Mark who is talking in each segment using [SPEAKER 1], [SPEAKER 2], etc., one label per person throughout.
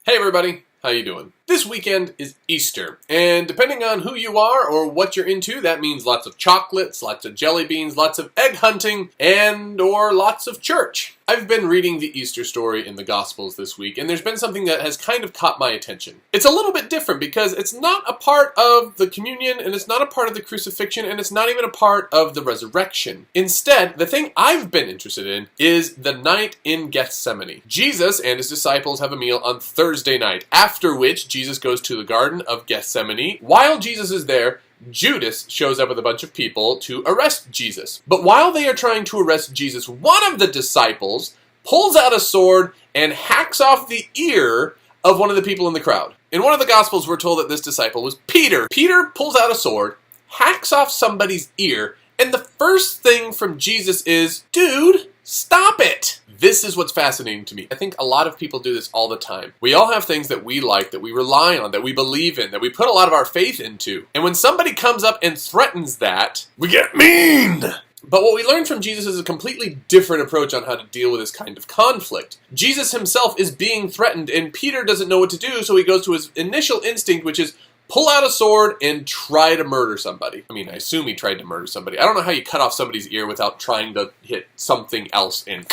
[SPEAKER 1] Hey everybody, how you doing? This weekend is Easter, and depending on who you are or what you're into, that means lots of chocolates, lots of jelly beans, lots of egg hunting, or lots of church. I've been reading the Easter story in the Gospels this week, and there's been something that has kind of caught my attention. It's a little bit different because it's not a part of the communion, and it's not a part of the crucifixion, and it's not even a part of the resurrection. Instead, the thing I've been interested in is the night in Gethsemane. Jesus and his disciples have a meal on Thursday night, after which Jesus goes to the Garden of Gethsemane. While Jesus is there, Judas shows up with a bunch of people to arrest Jesus. But while they are trying to arrest Jesus, one of the disciples pulls out a sword and hacks off the ear of one of the people in the crowd. In one of the Gospels, we're told that this disciple was Peter. Peter pulls out a sword, hacks off somebody's ear, and the first thing from Jesus is, "Dude, stop it!" This is what's fascinating to me. I think a lot of people do this all the time. We all have things that we like, that we rely on, that we believe in, that we put a lot of our faith into. And when somebody comes up and threatens that, we get mean! But what we learn from Jesus is a completely different approach on how to deal with this kind of conflict. Jesus himself is being threatened, and Peter doesn't know what to do, so he goes to his initial instinct, which is pull out a sword and try to murder somebody. I mean, I assume he tried to murder somebody. I don't know how you cut off somebody's ear without trying to hit something else in.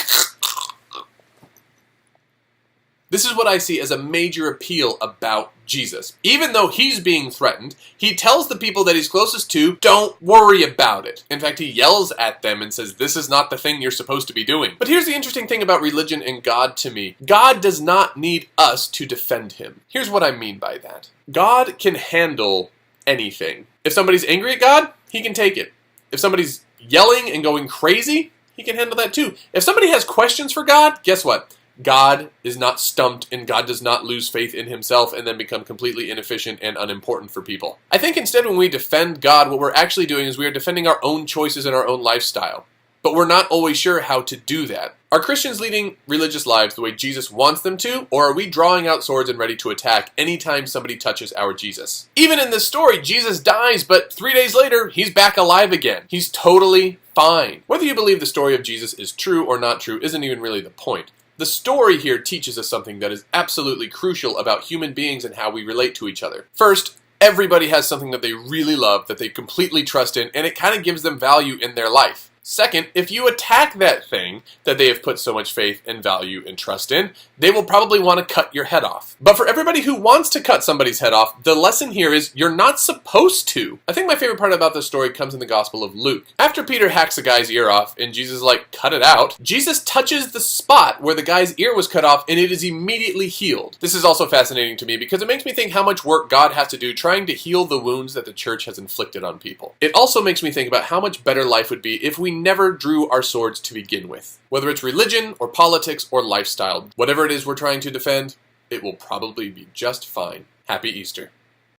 [SPEAKER 1] This is what I see as a major appeal about Jesus. Even though he's being threatened, he tells the people that he's closest to, don't worry about it. In fact, he yells at them and says, this is not the thing you're supposed to be doing. But here's the interesting thing about religion and God to me. God does not need us to defend him. Here's what I mean by that. God can handle anything. If somebody's angry at God, he can take it. If somebody's yelling and going crazy, he can handle that too. If somebody has questions for God, guess what? God is not stumped, and God does not lose faith in himself and then become completely inefficient and unimportant for people. I think instead when we defend God, what we're actually doing is we are defending our own choices and our own lifestyle. But we're not always sure how to do that. Are Christians leading religious lives the way Jesus wants them to, or are we drawing out swords and ready to attack anytime somebody touches our Jesus? Even in this story, Jesus dies, but 3 days later, he's back alive again. He's totally fine. Whether you believe the story of Jesus is true or not true isn't even really the point. The story here teaches us something that is absolutely crucial about human beings and how we relate to each other. First, everybody has something that they really love, that they completely trust in, and it kind of gives them value in their life. Second, if you attack that thing that they have put so much faith and value and trust in, they will probably want to cut your head off. But for everybody who wants to cut somebody's head off, the lesson here is you're not supposed to. I think my favorite part about this story comes in the Gospel of Luke. After Peter hacks a guy's ear off and Jesus is like, cut it out, Jesus touches the spot where the guy's ear was cut off and it is immediately healed. This is also fascinating to me because it makes me think how much work God has to do trying to heal the wounds that the church has inflicted on people. It also makes me think about how much better life would be if we never drew our swords to begin with. Whether it's religion or politics or lifestyle, whatever it is we're trying to defend, it will probably be just fine. Happy Easter.